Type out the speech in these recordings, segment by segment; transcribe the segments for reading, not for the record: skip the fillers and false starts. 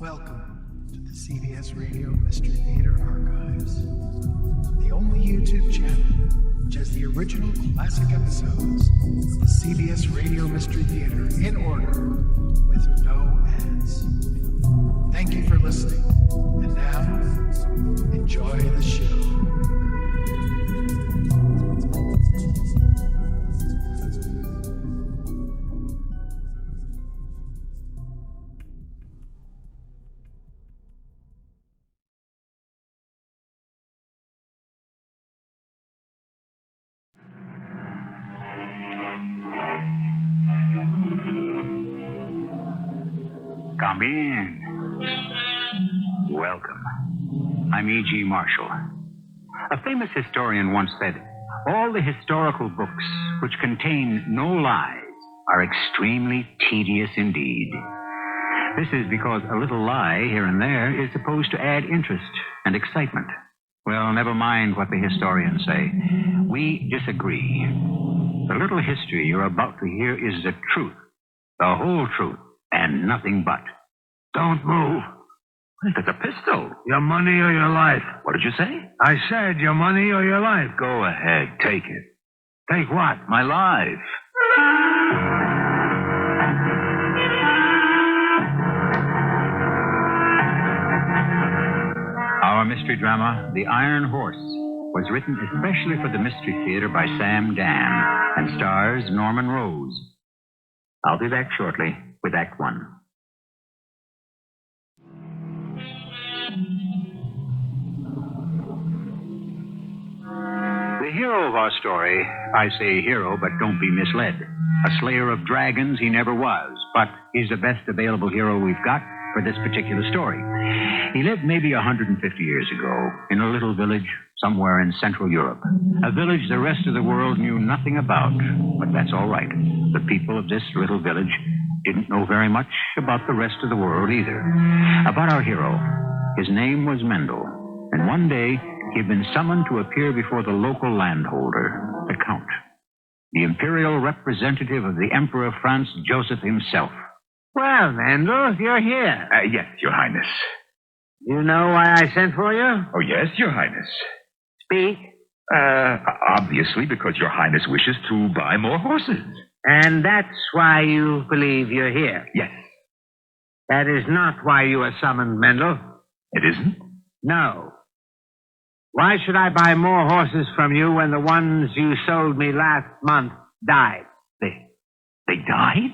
Welcome to the CBS Radio Mystery Theater Archives, the only YouTube channel which has the original classic episodes of the CBS Radio Mystery Theater in order with no ads. Thank you for listening, and now, enjoy the show. Come in. Welcome. I'm E.G. Marshall. A famous historian once said, all the historical books which contain no lies are extremely tedious indeed. This is because a little lie here and there is supposed to add interest and excitement. Well, never mind what the historians say. We disagree. The little history you're about to hear is the truth, the whole truth, and nothing but. Don't move. It's a pistol. Your money or your life? What did you say? I said your money or your life. Go ahead, take it. Take what? My life. Our mystery drama, The Iron Horse, was written especially for the Mystery Theater by Sam Dann and stars Norman Rose. I'll be back shortly with Act One. The hero of our story, I say hero, but don't be misled. A slayer of dragons he never was, but he's the best available hero we've got for this particular story. He lived maybe 150 years ago in a little village somewhere in Central Europe. A village the rest of the world knew nothing about, but that's all right. The people of this little village didn't know very much about the rest of the world either. About our hero, his name was Mendel, and one day he'd been summoned to appear before the local landholder, the Count, the imperial representative of the Emperor Franz Joseph himself. Well, Mendel, you're here. Yes, Your Highness. You know why I sent for you? Oh, yes, Your Highness. Speak. Obviously, because Your Highness wishes to buy more horses. And that's why you believe you're here. Yes. That is not why you were summoned, Mendel. It isn't? No. Why should I buy more horses from you when the ones you sold me last month died? They died?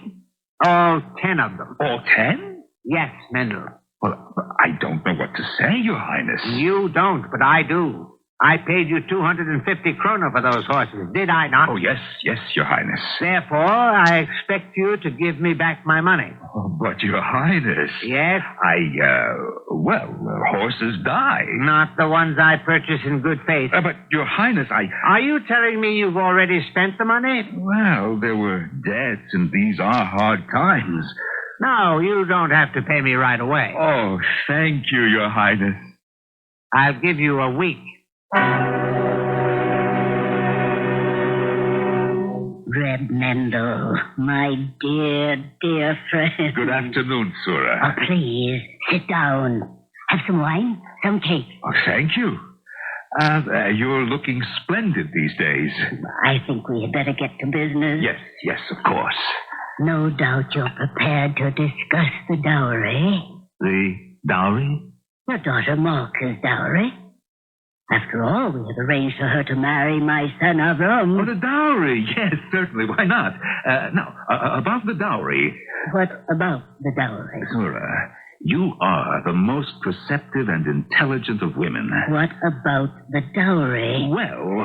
All 10 of them. All 10? Yes, Mendel. Well, I don't know what to say, Your Highness. You don't, but I do. I paid you 250 kroner for those horses, did I not? Oh, yes, Your Highness. Therefore, I expect you to give me back my money. Oh, but Your Highness... Yes? Horses die. Not the ones I purchased in good faith. But, Your Highness, Are you telling me you've already spent the money? Well, there were debts, and these are hard times. No, you don't have to pay me right away. Oh, thank you, Your Highness. I'll give you a week. Red Mendel, my dear, dear friend. Good afternoon, Sura. Oh, please, sit down. Have some wine, some cake. Oh, thank you. You're looking splendid these days. I think we had better get to business. Yes, of course. No doubt you're prepared to discuss the dowry. The dowry? Your daughter Malka's dowry. After all, we have arranged for her to marry my son Avram. Oh, the dowry. Yes, certainly. Why not? Now, about the dowry. What about the dowry? Sura, you are the most perceptive and intelligent of women. What about the dowry? Well...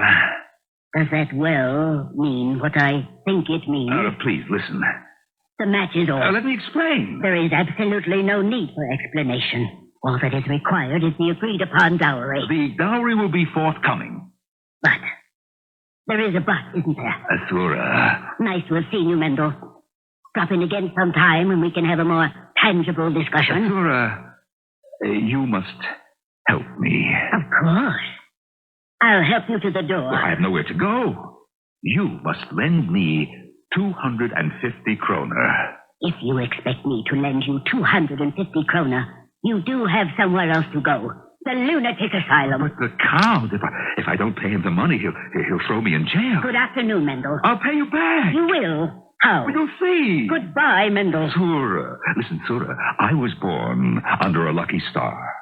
Does that well mean what I think it means? Please, listen. The match is off. Let me explain. There is absolutely no need for explanation. All that is required is the agreed-upon dowry. The dowry will be forthcoming. But there is a but, isn't there? Sura. Nice to have seen you, Mendel. Drop in again sometime and we can have a more tangible discussion. Sura, you must help me. Of course. I'll help you to the door. Well, I have nowhere to go. You must lend me 250 kroner. If you expect me to lend you 250 kroner, You do have somewhere else to go. The lunatic asylum. But the Count, if I don't pay him the money, he'll throw me in jail. Good afternoon, Mendel. I'll pay you back. You will. How? We'll see. Goodbye, Mendel. Sura. Listen, Sura, I was born under a lucky star.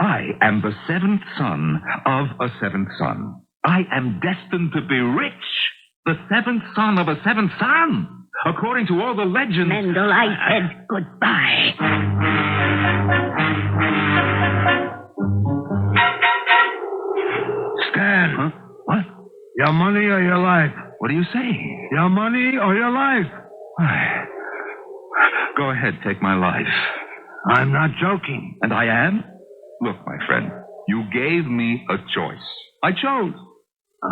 I am the seventh son of a seventh son. I am destined to be rich. The seventh son of a seventh son. According to all the legends... Mendel, I said goodbye. Stan. Huh? What? Your money or your life? What are you saying? Your money or your life? Go ahead, take my life. I'm not joking. And I am? Look, my friend, you gave me a choice. I chose.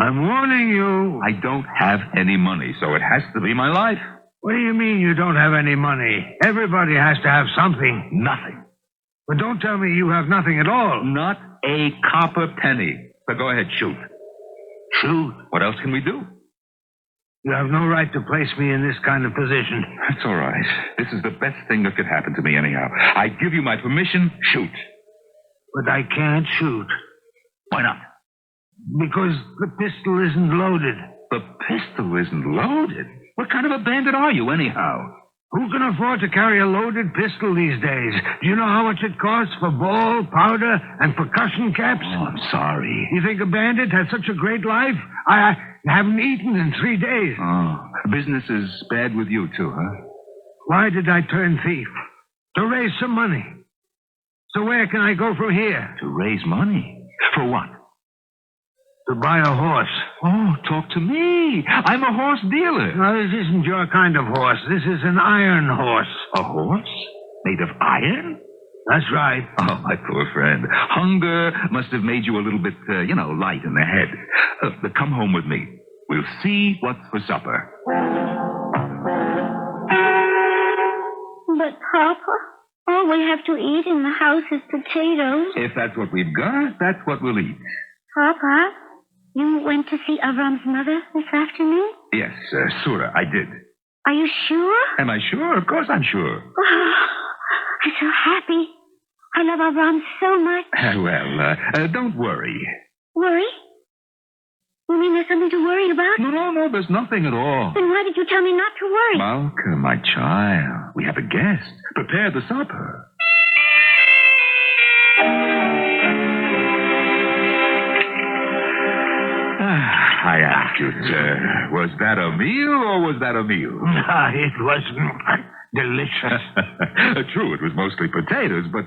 I'm warning you. I don't have any money, so it has to be my life. What do you mean you don't have any money? Everybody has to have something. Nothing. But don't tell me you have nothing at all. Not a copper penny. So go ahead, shoot. Shoot. What else can we do? You have no right to place me in this kind of position. That's all right. This is the best thing that could happen to me anyhow. I give you my permission, shoot. But I can't shoot. Why not? Because the pistol isn't loaded. The pistol isn't loaded? What kind of a bandit are you, anyhow? Who can afford to carry a loaded pistol these days? Do you know how much it costs for ball, powder, and percussion caps? Oh, I'm sorry. You think a bandit has such a great life? I haven't eaten in 3 days. Oh, business is bad with you, too, huh? Why did I turn thief? To raise some money. So where can I go from here? To raise money? For what? To buy a horse. Oh, talk to me. I'm a horse dealer. No, this isn't your kind of horse. This is an iron horse. A horse? Made of iron? That's right. Oh, my poor friend. Hunger must have made you a little bit, light in the head. Come home with me. We'll see what's for supper. But, Papa, all we have to eat in the house is potatoes. If that's what we've got, that's what we'll eat. Papa, you went to see Avram's mother this afternoon? Yes, Sura, I did. Are you sure? Am I sure? Of course I'm sure. Oh, I'm so happy. I love Avram so much. Well, don't worry. Worry? You mean there's something to worry about? No, there's nothing at all. Then why did you tell me not to worry? Malka, my child, we have a guest. Prepare the supper. I ask you, sir, was that a meal or was that a meal? It was delicious. True, it was mostly potatoes, but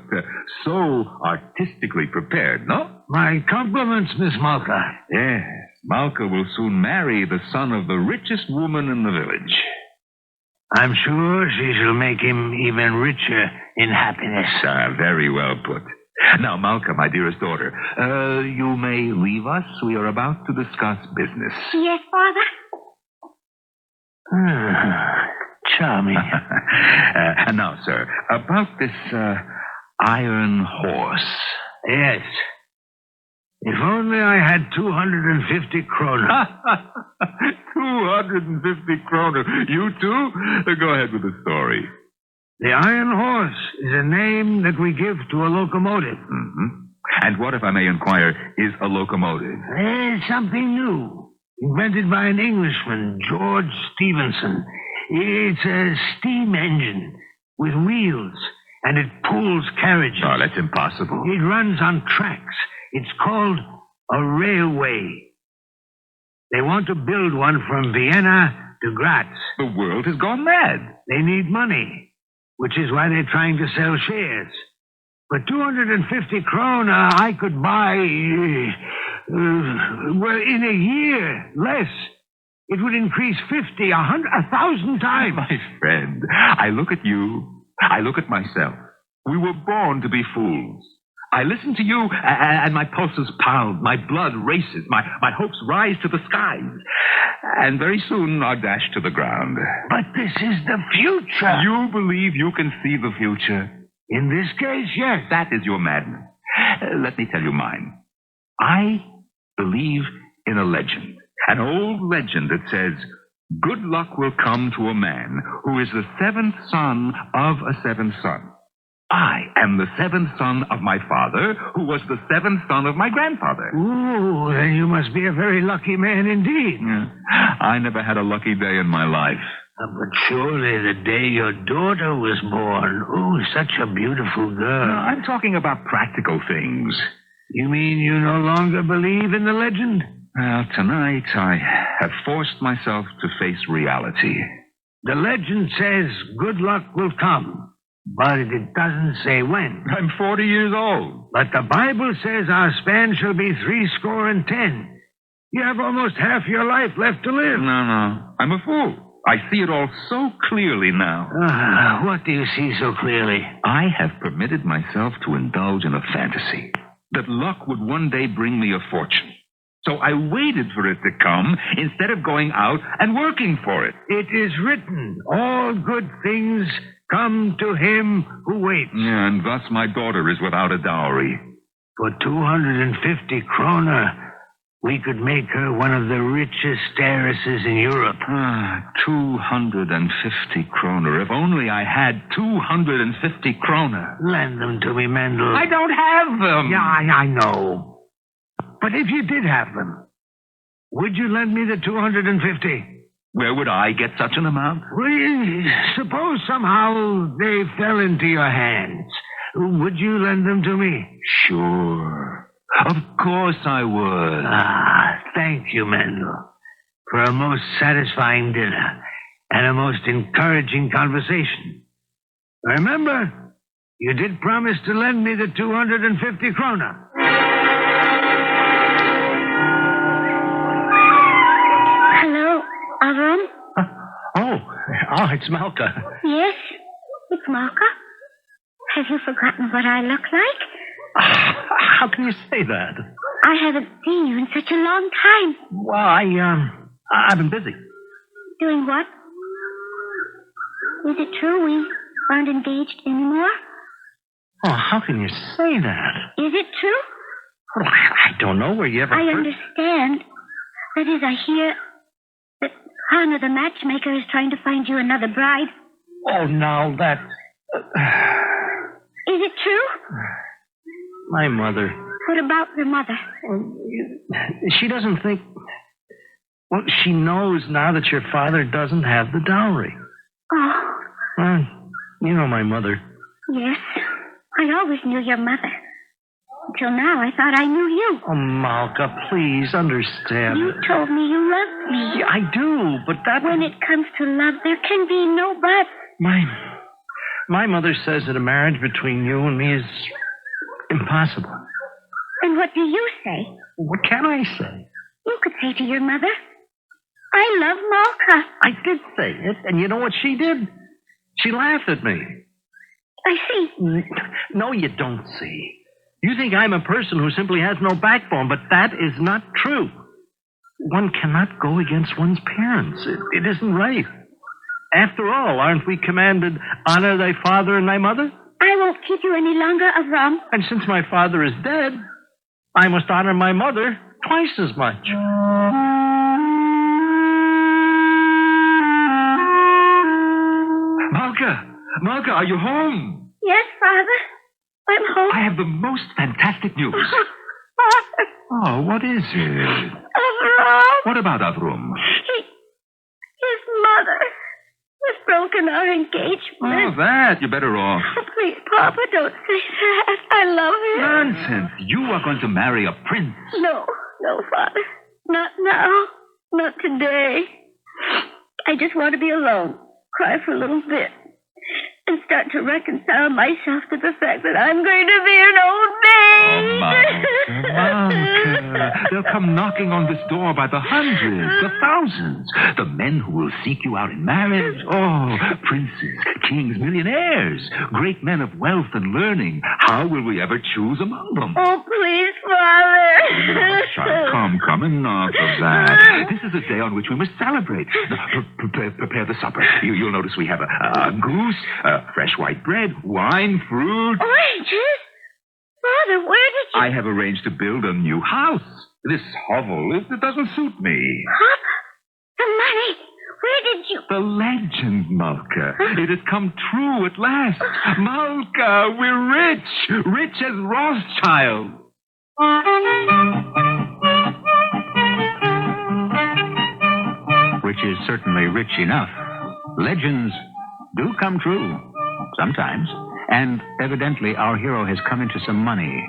so artistically prepared, no? My compliments, Miss Malka. Yes, Malka will soon marry the son of the richest woman in the village. I'm sure she shall make him even richer in happiness. Very well put. Now, Malka, my dearest daughter, you may leave us. We are about to discuss business. Yes, Father? Charming. And now, sir, about this iron horse. Yes. If only I had 250 kroner. 250 kroner. You too? Go ahead with the story. The Iron Horse is a name that we give to a locomotive. Mm-hmm. And what, if I may inquire, is a locomotive? It's something new, invented by an Englishman, George Stephenson. It's a steam engine with wheels, and it pulls carriages. Oh, that's impossible. It runs on tracks. It's called a railway. They want to build one from Vienna to Graz. The world has gone mad. They need money, which is why they're trying to sell shares. For 250 kroner, I could buy, in a year, less. It would increase 50, 100, 1,000 times. My friend, I look at you, I look at myself. We were born to be fools. I listen to you, and my pulses pound, my blood races, my hopes rise to the skies, and very soon are dashed to the ground. But this is the future. You believe you can see the future? In this case, yes. That is your madness. Let me tell you mine. I believe in a legend, an old legend that says, good luck will come to a man who is the seventh son of a seventh son. I am the seventh son of my father, who was the seventh son of my grandfather. Ooh, then you must be a very lucky man indeed. Yeah. I never had a lucky day in my life. But surely the day your daughter was born. Oh, such a beautiful girl. No, I'm talking about practical things. You mean you no longer believe in the legend? Well, tonight I have forced myself to face reality. The legend says good luck will come, but it doesn't say when. I'm 40 years old. But the Bible says our span shall be 70. You have almost half your life left to live. No. I'm a fool. I see it all so clearly now. What do you see so clearly? I have permitted myself to indulge in a fantasy that luck would one day bring me a fortune. So I waited for it to come instead of going out and working for it. It is written, all good things come to him who waits. Yeah, and thus my daughter is without a dowry. For 250 kroner, we could make her one of the richest heiresses in Europe. 250 kroner. If only I had 250 kroner. Lend them to me, Mendel. I don't have them. Yeah, I know. But if you did have them, would you lend me the 250? Where would I get such an amount? Well, suppose somehow they fell into your hands. Would you lend them to me? Sure. Of course I would. Thank you, Mendel, for a most satisfying dinner and a most encouraging conversation. Remember, you did promise to lend me the 250 kroner. Hello, Avram? Oh, it's Malka. Yes, it's Malka. Have you forgotten what I look like? How can you say that? I haven't seen you in such a long time. Well, I've been busy. Doing what? Is it true we aren't engaged anymore? Oh, how can you say that? Is it true? Well, I don't know where you ever I heard... understand. That is, I hear that Hannah the matchmaker is trying to find you another bride. Oh, now that... Is it true? My mother... What about your mother? She doesn't think... Well, she knows now that your father doesn't have the dowry. Oh, Well, you know my mother. yes. I always knew your mother. Until now, I thought I knew you. Oh, Malka, please understand. You told me you loved me. Yeah, I do, but that... When it comes to love, there can be no but. My mother says that a marriage between you and me is impossible. And what do you say? What can I say? You could say to your mother, I love Malka. I did say it, and you know what she did? She laughed at me. I see. No, you don't see. You think I'm a person who simply has no backbone, but that is not true. One cannot go against one's parents. It isn't right. After all, aren't we commanded, honor thy father and thy mother? I won't keep you any longer, Avram. And since my father is dead, I must honor my mother twice as much. Malka, are you home? Yes, Father. I'm home. I have the most fantastic news. Father. Oh, what is it? Avram. What about Avrum? His mother has broken our engagement. Oh, that. You're better off. Oh, please, Papa, don't say that. I love him. Nonsense. You are going to marry a prince. No, Father. Not now. Not today. I just want to be alone. Cry for a little bit. And start to reconcile myself to the fact that I'm going to be an old maid. Oh, Malka. They'll come knocking on this door by the hundreds, the thousands. The men who will seek you out in marriage. Oh, princes, kings, millionaires, great men of wealth and learning. How will we ever choose among them? Oh, please, Father. Oh, child, come, enough of that. This is a day on which we must celebrate. Prepare the supper. You'll notice we have a goose, fresh white bread, wine, fruit. Oranges? Father, where did you... I have arranged to build a new house. This hovel, it doesn't suit me. Papa, the money. Where did you? The legend, Malka. It has come true at last. Malka, we're rich. Rich as Rothschild. Which is certainly rich enough. Legends do come true. Sometimes. And evidently our hero has come into some money,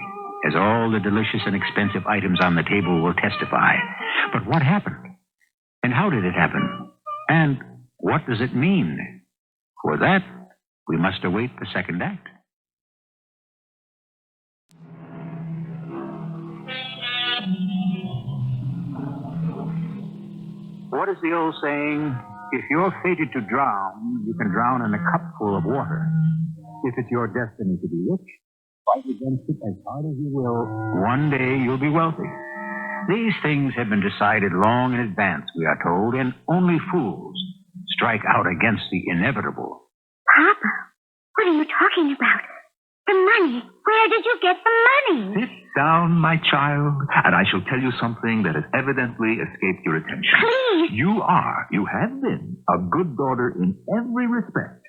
as all the delicious and expensive items on the table will testify. But what happened? And how did it happen? And what does it mean? For that, we must await the second act. What is the old saying? If you're fated to drown, you can drown in a cupful of water. If it's your destiny to be rich, fight against it as hard as you will. One day you'll be wealthy. These things have been decided long in advance, we are told, and only fools strike out against the inevitable. Papa, what are you talking about? The money. Where did you get the money? Sit down, my child, and I shall tell you something that has evidently escaped your attention. Please. You have been a good daughter in every respect,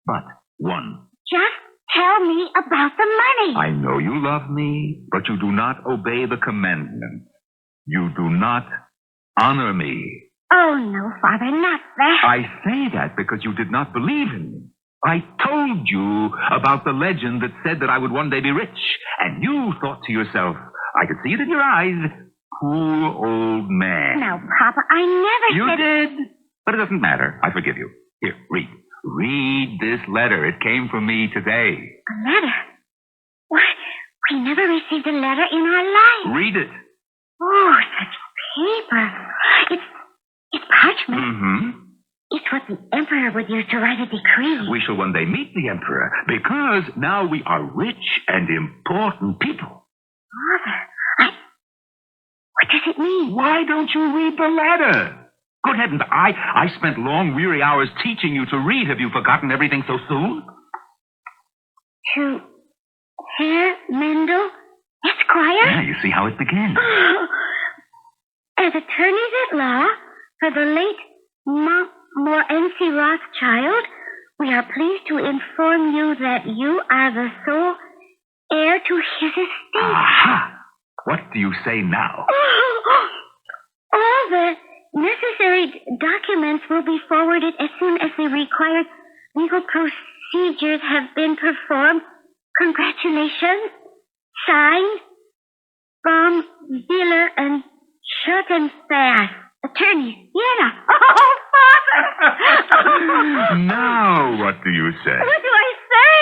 but one. Just tell me about the money. I know you love me, but you do not obey the commandment. You do not honor me. Oh, no, Father, not that. I say that because you did not believe in me. I told you about the legend that said that I would one day be rich, and you thought to yourself, I could see it in your eyes, poor old man. No, Papa, I never You said... did, but it doesn't matter. I forgive you. Here, read. Read this letter. It came from me today. A letter? What? We never received a letter in our lives. Read it. Oh, such paper. It's parchment. Mm-hmm. It's what the Emperor would use to write a decree. We shall one day meet the Emperor, because now we are rich and important people. Father, what does it mean? Why don't you read the letter? Good heavens, I spent long, weary hours teaching you to read. Have you forgotten everything so soon? To Herr Mendel, Esquire? Yeah, you see how it begins. As attorneys at law for the late N.C. Rothschild, we are pleased to inform you that you are the sole heir to his estate. Aha! What do you say now? All the necessary documents will be forwarded as soon as the required legal procedures have been performed. Congratulations. Signed, from Wheeler and Schuttenfast, attorneys, Vienna. Oh, Father! Now, what do you say? What do I say?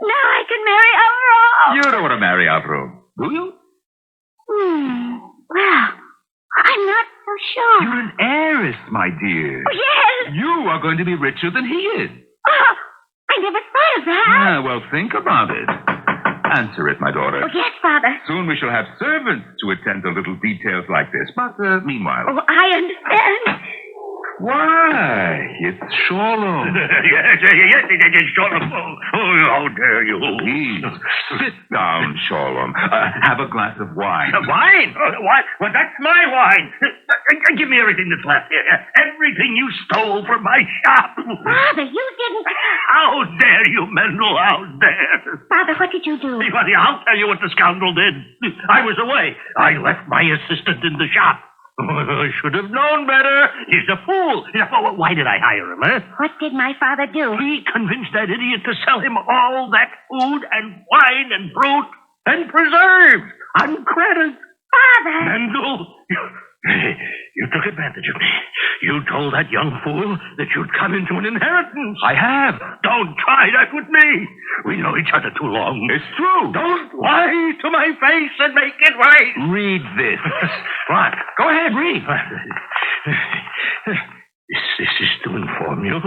Now I can marry Avro. You don't want to marry Avro, do you? Well, I'm not so sure. You're an heiress, my dear. Oh, yes. You are going to be richer than he is. Oh, I never thought of that. Well, think about it. Answer it, my daughter. Oh, yes, Father. Soon we shall have servants to attend to little details like this. But meanwhile... Oh, I understand. Why, it's Sholem. Yes, Sholem. Oh, how dare you? Please, sit down, Sholem. Have a glass of wine. Wine? What? Well, that's my wine. Give me everything that's left. Everything you stole from my shop. Father, you didn't... How dare you, Mendel? How dare? Father, what did you do? I'll tell you what the scoundrel did. I was away. I left my assistant in the shop. I should have known better. He's a fool. Why did I hire him, eh? What did my father do? He convinced that idiot to sell him all that food and wine and fruit and preserves on credit. Father! Mendel, you took advantage of me. You told that young fool that you'd come into an inheritance. I have. Don't try that with me. We know each other too long. It's true. Don't lie to my face and make it right. Read this. What? Go ahead, read. This is to inform you.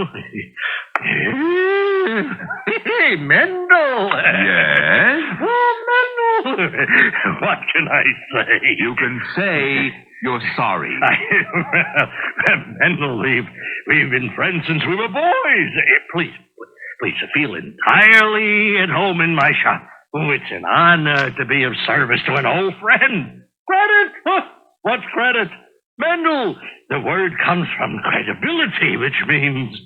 Hey, Mendel. Yes? Oh, Mendel. What can I say? You can say you're sorry. Mendel, we've been friends since we were boys. Please feel entirely at home in my shop. Oh, it's an honor to be of service to an old friend. Credit? What's credit? Mendel, the word comes from credibility, which means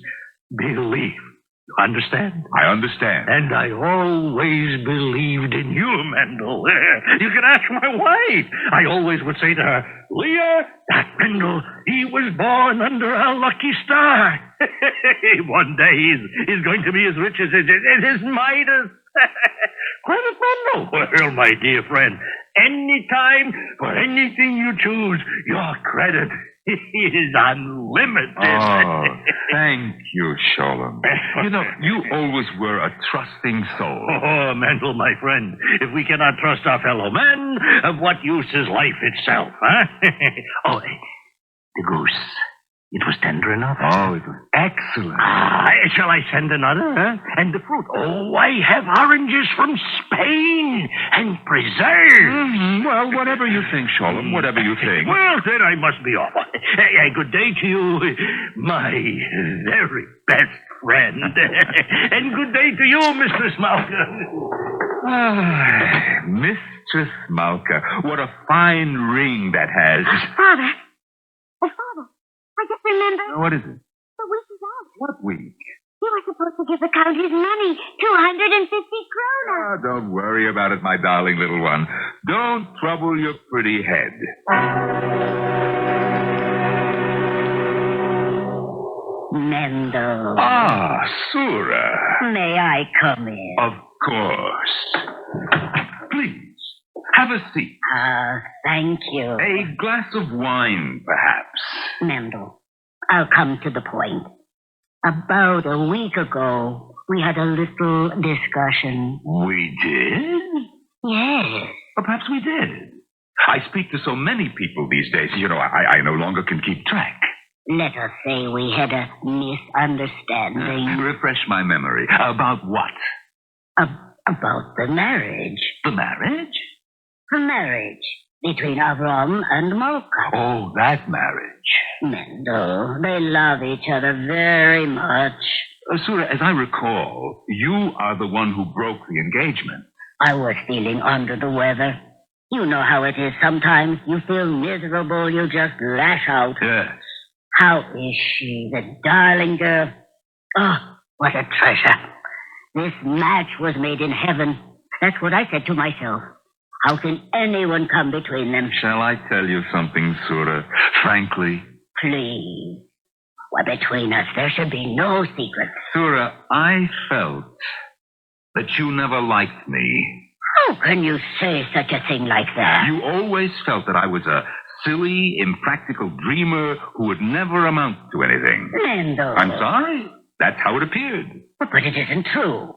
belief. You understand? I understand. And I always believed in you, Mendel. You can ask my wife. I always would say to her, Leah, that Mendel, he was born under a lucky star. One day he's going to be as rich as his Midas. Credit Mendel. Well, my dear friend, anytime for anything you choose, your credit is unlimited. Oh, thank you, Sholem. You know, you always were a trusting soul. Oh, Mendel, my friend, if we cannot trust our fellow men, of what use is life itself, huh? Oh, the goose. It was tender enough. Oh, it was excellent. Shall I send another, huh? And the fruit. Oh, I have oranges from Spain and preserves. Well, whatever you think, Sholem, whatever you think. Well, then I must be off. Good day to you, my very best friend. And good day to you, Mr. Smalka. Mistress Malka, what a fine ring that has. Father. Oh, Father. I just remembered. What is it? The week is out. What week? You were supposed to give the Count his money, 250 kroner. Don't worry about it, my darling little one. Don't trouble your pretty head. Mendel. Sura. May I come in? Of course. Please, have a seat. Thank you. A glass of wine, perhaps. Mendel, I'll come to the point. About a week ago, we had a little discussion. We did? Yes. Or perhaps we did. I speak to so many people these days, you know, I no longer can keep track. Let us say we had a misunderstanding. Refresh my memory. About what? About the marriage. The marriage? The marriage between Avram and Malka. Oh, that marriage. Mendel, they love each other very much. Sura, as I recall, you are the one who broke the engagement. I was feeling under the weather. You know how it is. Sometimes you feel miserable, you just lash out. Yes. How is she, the darling girl? Oh, what a treasure. This match was made in heaven. That's what I said to myself. How can anyone come between them? Shall I tell you something, Sura? Frankly? Please. Why, between us, there should be no secret. Sura, I felt that you never liked me. How can you say such a thing like that? You always felt that I was a silly, impractical dreamer who would never amount to anything. Mendel. I'm sorry. That's how it appeared. But it isn't true.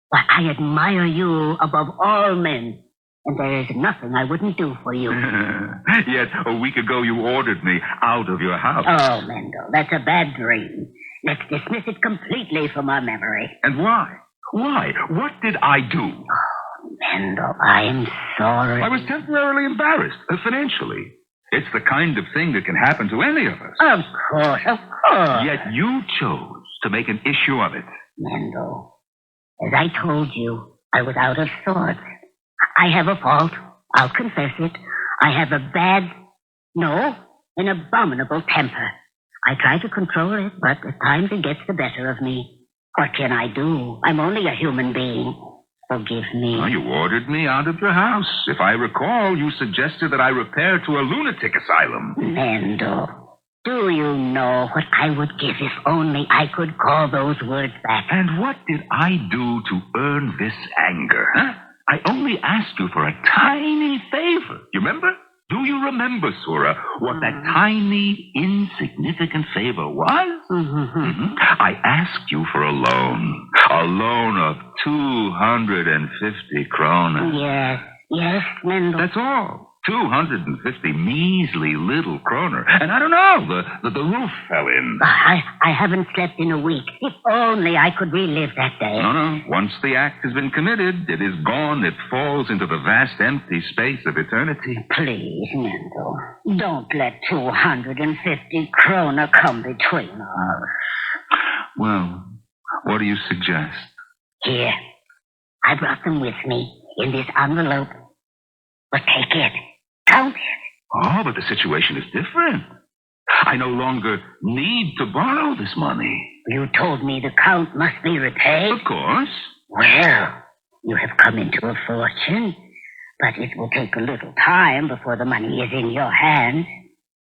Why, I admire you above all men. And there is nothing I wouldn't do for you. Yet, a week ago, you ordered me out of your house. Oh, Mendel, that's a bad dream. Let's dismiss it completely from our memory. And why? Why? What did I do? Oh, Mendel, I'm sorry. I was temporarily embarrassed, financially. It's the kind of thing that can happen to any of us. Of course, of course. Yet you chose to make an issue of it. Mendel, as I told you, I was out of sorts. I have a fault. I'll confess it. I have an abominable temper. I try to control it, but at times it gets the better of me. What can I do? I'm only a human being. Forgive me. Well, you ordered me out of your house. If I recall, you suggested that I repair to a lunatic asylum. Mendel, do you know what I would give if only I could call those words back? And what did I do to earn this anger, huh? I only asked you for a tiny favor. You remember? Do you remember, Sura, what that tiny, insignificant favor was? Mm-hmm. I asked you for a loan of 250 kroner. Yes, Mendel. That's all. 250 measly little kroner. And I don't know, the roof fell in. I haven't slept in a week. If only I could relive that day. No. Once the act has been committed, it is gone. It falls into the vast empty space of eternity. Please, Mendel, don't let 250 kroner come between us. Well, what do you suggest? Here, I brought them with me in this envelope. But take it. Count it. Oh, but the situation is different. I no longer need to borrow this money. You told me the Count must be repaid. Of course. Well, you have come into a fortune, but it will take a little time before the money is in your hands.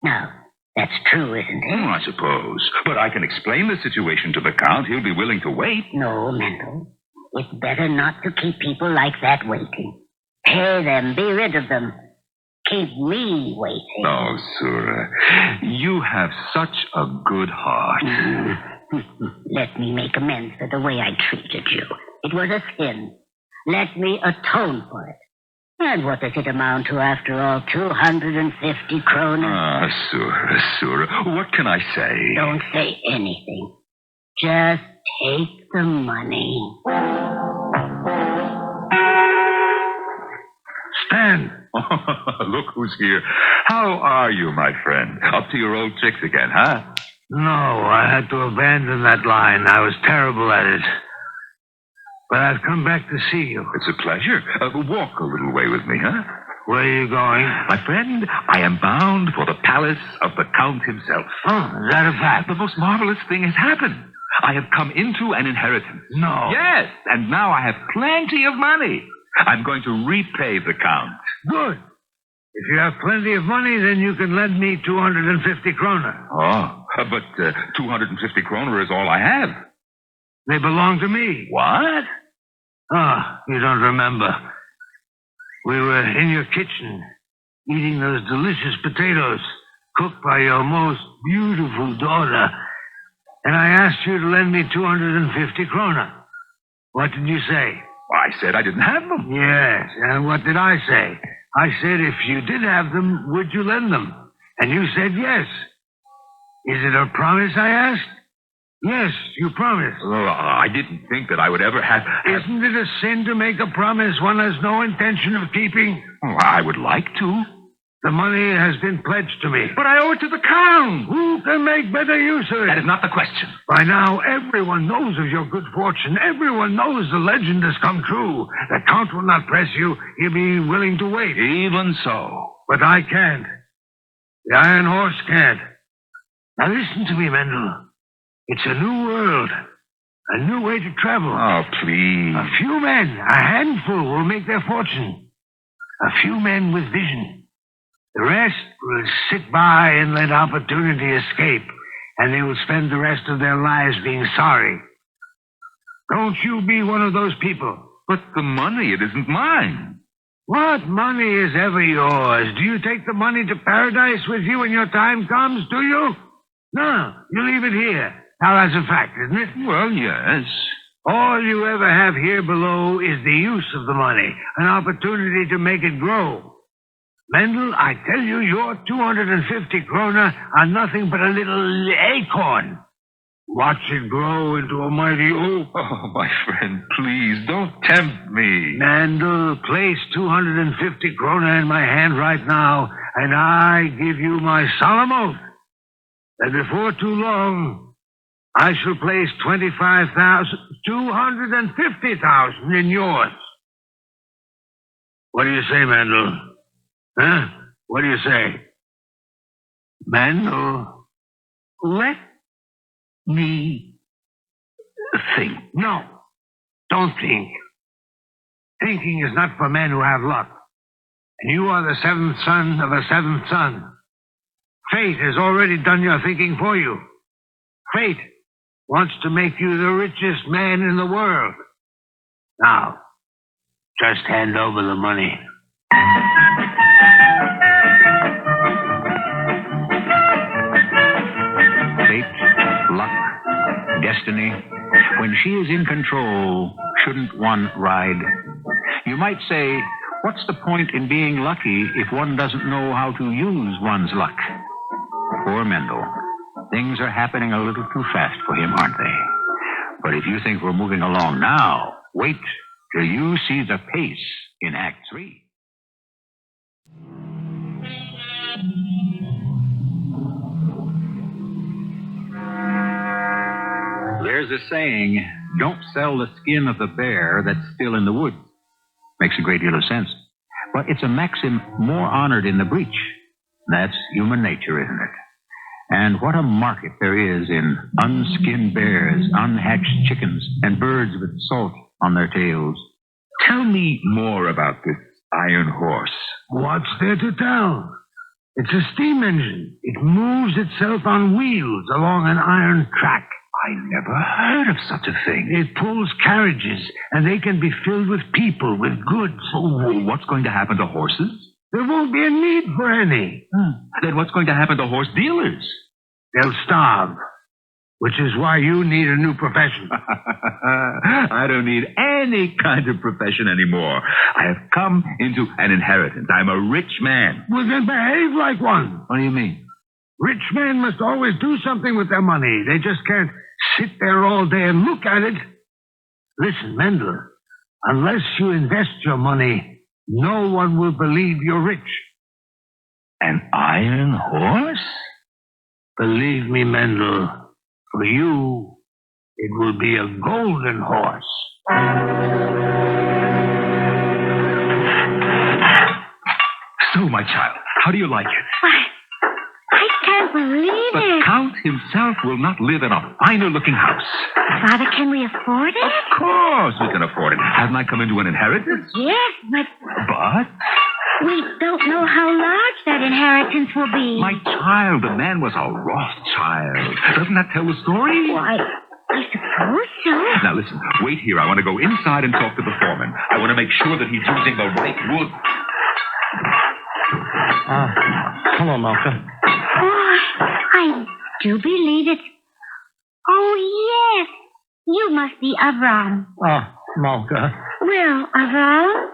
Now, that's true, isn't it? I suppose. But I can explain the situation to the Count. He'll be willing to wait. No, Mendel. It's better not to keep people like that waiting. Pay them. Be rid of them. Keep me waiting. Oh, Sura, you have such a good heart. Let me make amends for the way I treated you. It was a sin. Let me atone for it. And what does it amount to after all? 250 kroner? Ah, Sura, what can I say? Don't say anything. Just take the money. Stan! Look who's here. How are you, my friend? Up to your old tricks again, huh? No, I had to abandon that line. I was terrible at it. But I've come back to see you. It's a pleasure. Walk a little way with me, huh? Where are you going? My friend, I am bound for the palace of the Count himself. Oh, is that a fact? The most marvelous thing has happened. I have come into an inheritance. No. Yes, and now I have plenty of money. I'm going to repay the Count. Good. If you have plenty of money, then you can lend me 250 kroner. Oh, but 250 kroner is all I have. They belong to me. What? Ah, you don't remember. We were in your kitchen, eating those delicious potatoes cooked by your most beautiful daughter, and I asked you to lend me 250 kroner. What did you say? I said I didn't have them. Yes, and what did I say? I said if you did have them, would you lend them? And you said yes. Is it a promise, I asked? Yes, you promised. Oh, I didn't think that I would ever have... Isn't it a sin to make a promise one has no intention of keeping? Oh, I would like to. The money has been pledged to me. But I owe it to the Count. Who can make better use of it? That is not the question. By now, everyone knows of your good fortune. Everyone knows the legend has come true. The Count will not press you. He'll be willing to wait. Even so. But I can't. The Iron Horse can't. Now listen to me, Mendel. It's a new world. A new way to travel. Oh, please. A few men, a handful, will make their fortune. A few men with vision. The rest will sit by and let opportunity escape, and they will spend the rest of their lives being sorry. Don't you be one of those people. But the money, it isn't mine. What money is ever yours? Do you take the money to paradise with you when your time comes, do you? No, you leave it here. Now, that's a fact, isn't it? Well, yes. All you ever have here below is the use of the money, an opportunity to make it grow. Mendel, I tell you, your 250 kroner are nothing but a little acorn. Watch it grow into a mighty oak. Oh, my friend, please, don't tempt me. Mendel, place 250 kroner in my hand right now, and I give you my solemn oath that before too long, I shall place 250,000 in yours. What do you say, Mendel? Huh? What do you say? Mendel, Let me think. no, don't think. Thinking is not for men who have luck. And you are the seventh son of a seventh son. Fate has already done your thinking for you. Fate wants to make you the richest man in the world. Now, just hand over the money. Fate, luck, destiny. When she is in control, shouldn't one ride? You might say, what's the point in being lucky if one doesn't know how to use one's luck? Poor Mendel. Things are happening a little too fast for him, aren't they? But if you think we're moving along now, wait till you see the pace in Act 3. There's a saying, don't sell the skin of the bear that's still in the woods. Makes a great deal of sense. But it's a maxim more honored in the breach. That's human nature, isn't it? And what a market there is in unskinned bears, unhatched chickens, and birds with salt on their tails. Tell me more about this iron horse. What's there to tell? It's a steam engine. It moves itself on wheels along an iron track. I never heard of such a thing. It pulls carriages, and they can be filled with people, with goods. Oh, what's going to happen to horses? There won't be a need for any. Then what's going to happen to horse dealers? They'll starve, which is why you need a new profession. I don't need any kind of profession anymore. I have come into an inheritance. I'm a rich man. Well, then behave like one. What do you mean? Rich men must always do something with their money. They just can't sit there all day and look at it. Listen, Mendel, unless you invest your money, no one will believe you're rich. An iron horse? Believe me, Mendel, for you, it will be a golden horse. So, my child, how do you like it? Why, I can't believe The it. Count himself will not live in a finer-looking house. Father, can we afford it? Of course we can afford it. Hasn't I come into an inheritance? Yes, but But, we don't know how large that inheritance will be. my child, the man was a Rothschild. Doesn't that tell the story? Why, I suppose so. Now listen, wait here. I want to go inside and talk to the foreman. I want to make sure that he's using the right wood. Hello, Malka. Oh, I do believe it. Oh, yes. You must be Avram. Malka. Well, Avram,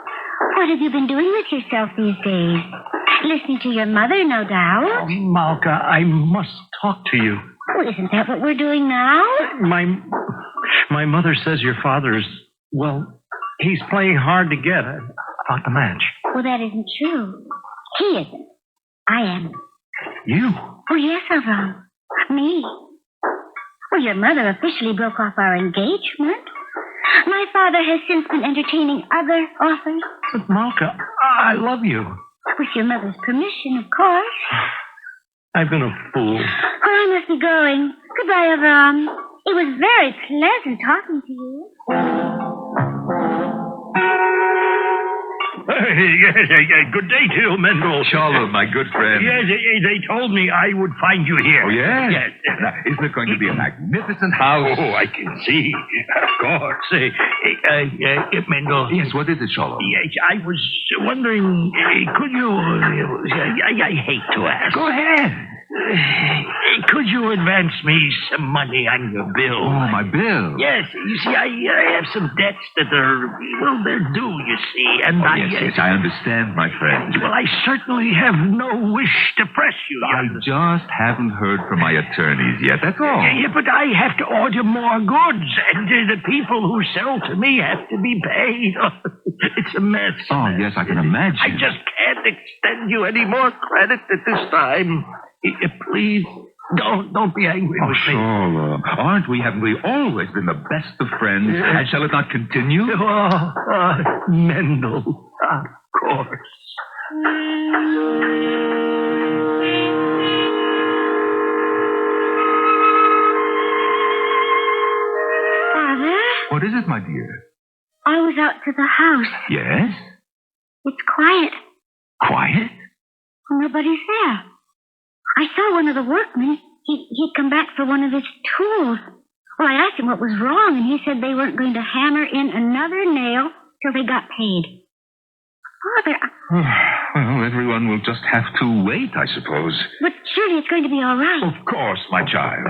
what have you been doing with yourself these days? Listening to your mother, no doubt. Malka, I must talk to you. Oh, isn't that what we're doing now? My mother says your father is, well, he's playing hard to get about the match. Well, that isn't true. He isn't. I am. You? Oh, yes, Avram. Me. Well, your mother officially broke off our engagement. My father has since been entertaining other offers. But Malka, I love you. With your mother's permission, of course. I've been a fool. Well, I must be going. Goodbye, Avram. It was very pleasant talking to you. Good day to you, Mendel. Shalom, my good friend. Yes, they told me I would find you here. Oh, yes? Yes. Now, isn't it going to be a magnificent house? Oh, I can see. Of course. Mendel. Yes, what is it, Shalom? Yes, I was wondering, could you... I hate to ask. Go ahead. Could you advance me some money on your bill? Oh, my bill. Yes, you see, I have some debts that are, well, they're due, you see, and Yes, I understand, my friend. Well, I certainly have no wish to press you. I just haven't heard from my attorneys yet, that's all. Yeah, but I have to order more goods, and the people who sell to me have to be paid. It's a mess. Oh, yes, I can imagine. I just can't extend you any more credit at this time. Please, don't be angry with me. Shalom. Haven't we always been the best of friends? And shall it not continue? Mendel, of course. Father, What is it, my dear? I was out to the house. Yes? It's quiet. Quiet? Nobody's there. I saw one of the workmen. He'd come back for one of his tools. Well, I asked him what was wrong, and he said they weren't going to hammer in another nail till they got paid. Father, Well, everyone will just have to wait, I suppose. but surely it's going to be all right. Of course, my child.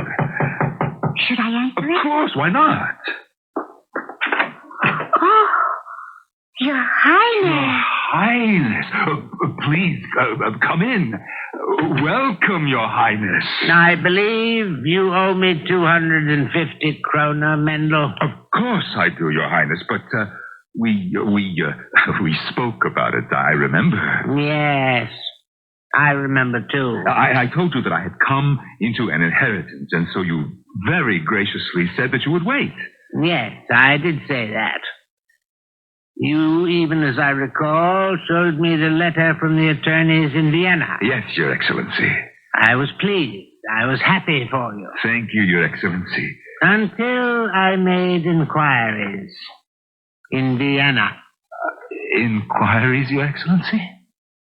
Should I answer Of it? course, why not? Oh, Your Highness. Highness, please, come in. Welcome, Your Highness. I believe you owe me 250 kroner, Mendel. Of course I do, Your Highness, but we spoke about it, I remember. Yes, I remember too. I told you that I had come into an inheritance, and so you very graciously said that you would wait. Yes, I did say that. You, even as I recall, showed me the letter from the attorneys in Vienna. Yes, Your Excellency. I was pleased. I was happy for you. Thank you, Your Excellency. Until I made inquiries in Vienna. Inquiries, Your Excellency?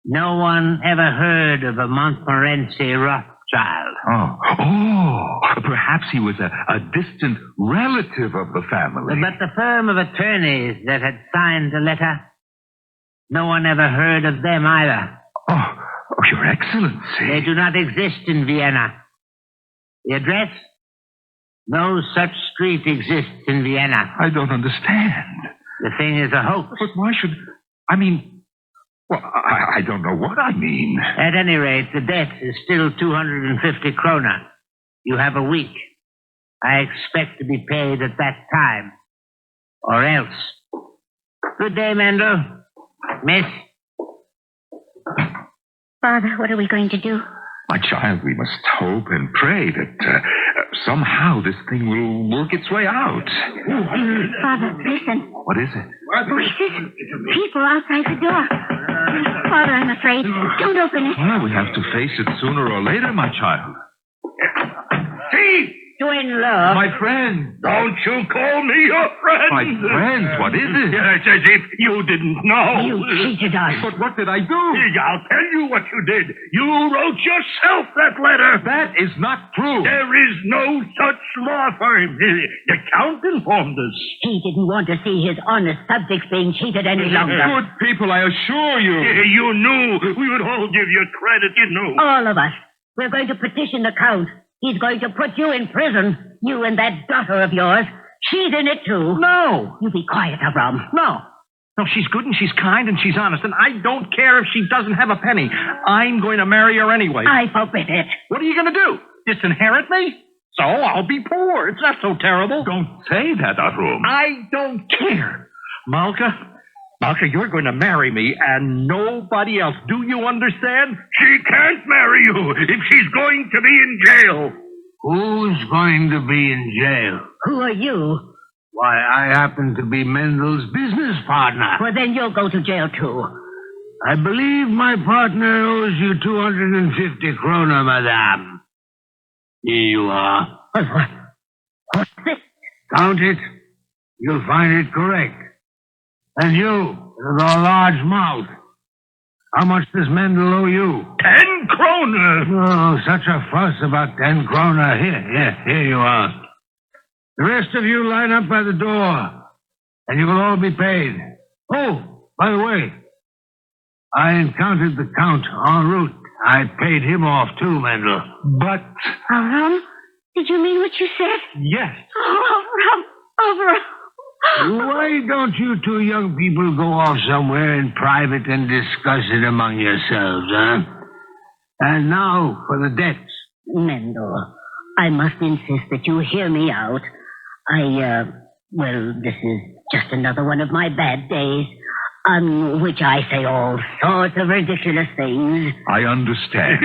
No one ever heard of a Montmorency Rothschild. Oh, perhaps he was a distant relative of the family. But the firm of attorneys that had signed the letter, no one ever heard of them either. Oh, Your Excellency. They do not exist in Vienna. The address? No such street exists in Vienna. I don't understand. The thing is a hoax. But why should... I mean... Well, I don't know what I mean. At any rate, the debt is still 250 kroner. You have a week. I expect to be paid at that time. Or else. Good day, Mendel. Miss? Father, what are we going to do? My child, we must hope and pray that somehow this thing will work its way out. Father, listen. What is it? Voices. People outside the door. Father, I'm afraid. Don't open it. Well, we have to face it sooner or later, my child. See? Twin love. My friend. Don't you call me your friend? My friend, what is it? Yes, as if you didn't know. You cheated us. But what did I do? I'll tell you what you did. You wrote yourself that letter. That is not true. There is no such law firm. The Count informed us. He didn't want to see his honest subjects being cheated any longer. Good people, I assure you. You knew. We would all give you credit. You knew. All of us. We're going to petition the Count. He's going to put you in prison. You and that daughter of yours. She's in it, too. No. You be quiet, Abram. No. No, she's good and she's kind and she's honest, and I don't care if she doesn't have a penny. I'm going to marry her anyway. I forbid it. What are you going to do? Disinherit me? So I'll be poor. It's not so terrible. Don't say that, Arum. I don't care. Malka, you're going to marry me and nobody else. Do you understand? She can't marry you if she's going to be in jail. Who's going to be in jail? Who are you? Why, I happen to be Mendel's business partner. Well, then you'll go to jail, too. I believe my partner owes you 250 kroner, madame. Here you are. What's this? Count it. You'll find it correct. And you, with a large mouth. How much does Mendel owe you? 10 kroner. Oh, such a fuss about 10 kroner. Here you are. The rest of you line up by the door, and you will all be paid. Oh, by the way, I encountered the Count en route. I paid him off, too, Mendel. But... Avram, did you mean what you said? Yes. Oh, Avram. Why don't you two young people go off somewhere in private and discuss it among yourselves, huh? And now for the debts. Mendel, I must insist that you hear me out. Well, this is just another one of my bad days, on which I say all sorts of ridiculous things. I understand.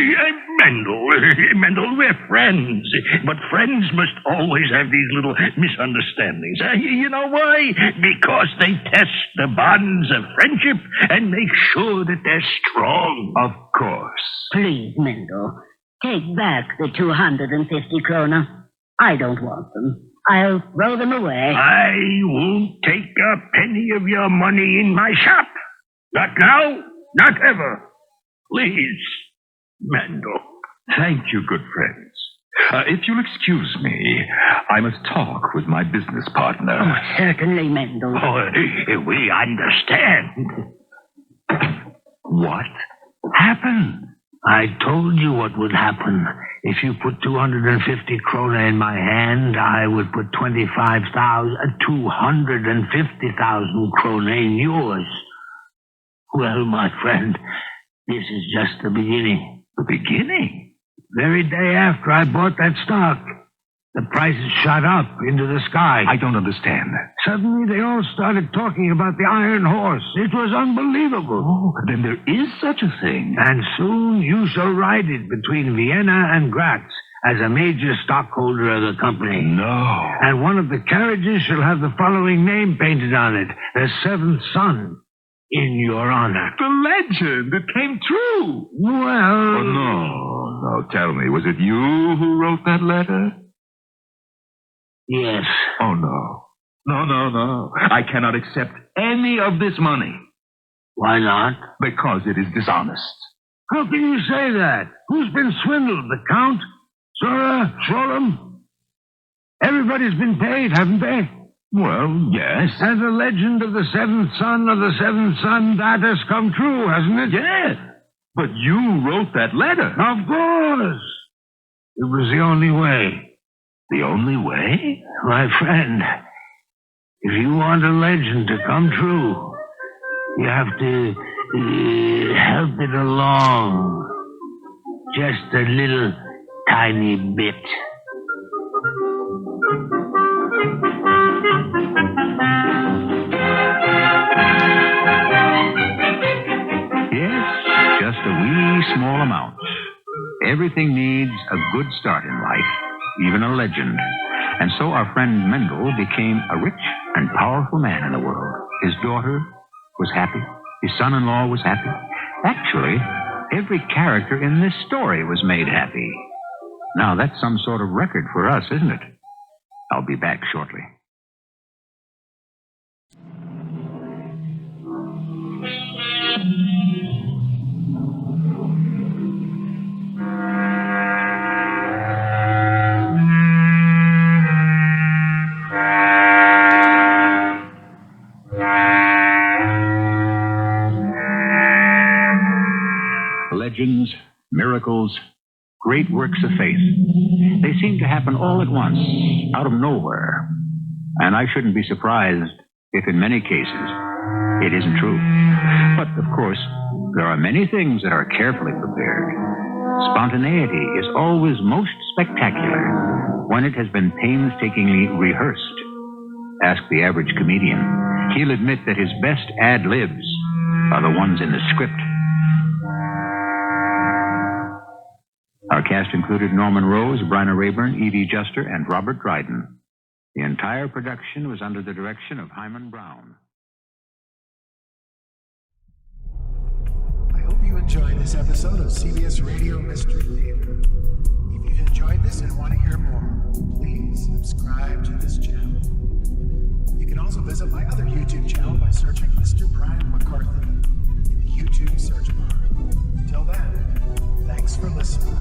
Mendel, we're friends. But friends must always have these little misunderstandings. You know why? Because they test the bonds of friendship and make sure that they're strong. Of course. Please, Mendel, take back the 250 kroner. I don't want them. I'll throw them away. I won't take a penny of your money in my shop. Not now, not ever. Please, Mendel. Thank you, good friends. If you'll excuse me, I must talk with my business partner. Oh, certainly, Mendel. Oh, we understand. What happened? I told you what would happen. If you put 250 kroner in my hand, I would put 250,000 kroner in yours. Well, my friend, this is just the beginning. The beginning? Very day after I bought that stock, the prices shot up into the sky. I don't understand. Suddenly, they all started talking about the Iron Horse. It was unbelievable. Oh, then there is such a thing. And soon you shall ride it between Vienna and Graz as a major stockholder of the company. No. And one of the carriages shall have the following name painted on it, the Seventh Son. in your honor. The legend! It came true! Well... Oh, no. Tell me, was it you who wrote that letter? Yes. Oh, no. No. I cannot accept any of this money. Why not? Because it is dishonest. How can you say that? Who's been swindled? The Count? Zora? Solem? Everybody's been paid, haven't they? Well, yes. And the legend of the seventh son of the seventh son, that has come true, hasn't it? Yes. But you wrote that letter. Of course. It was the only way. The only way? My friend, if you want a legend to come true, you have to help it along. Just a little tiny bit. Yes, just a wee small amount. Everything needs a good start in life, even a legend. And so our friend Mendel became a rich and powerful man in the world. His daughter was happy. His son-in-law was happy. Actually, every character in this story was made happy. Now, that's some sort of record for us, isn't it? I'll be back shortly. Legends, miracles, great works of faith. They seem to happen all at once, out of nowhere. And I shouldn't be surprised if in many cases it isn't true. But, of course, there are many things that are carefully prepared. Spontaneity is always most spectacular when it has been painstakingly rehearsed. Ask the average comedian. He'll admit that his best ad-libs are the ones in the script. Our cast included Norman Rose, Bryna Raeburn, Evie Juster, and Robert Dryden. The entire production was under the direction of Hyman Brown. I hope you enjoyed this episode of CBS Radio Mystery Theater. If you've enjoyed this and want to hear more, please subscribe to this channel. You can also visit my other YouTube channel by searching Mr. Brian McCarthy in the YouTube search bar. Until then, thanks for listening.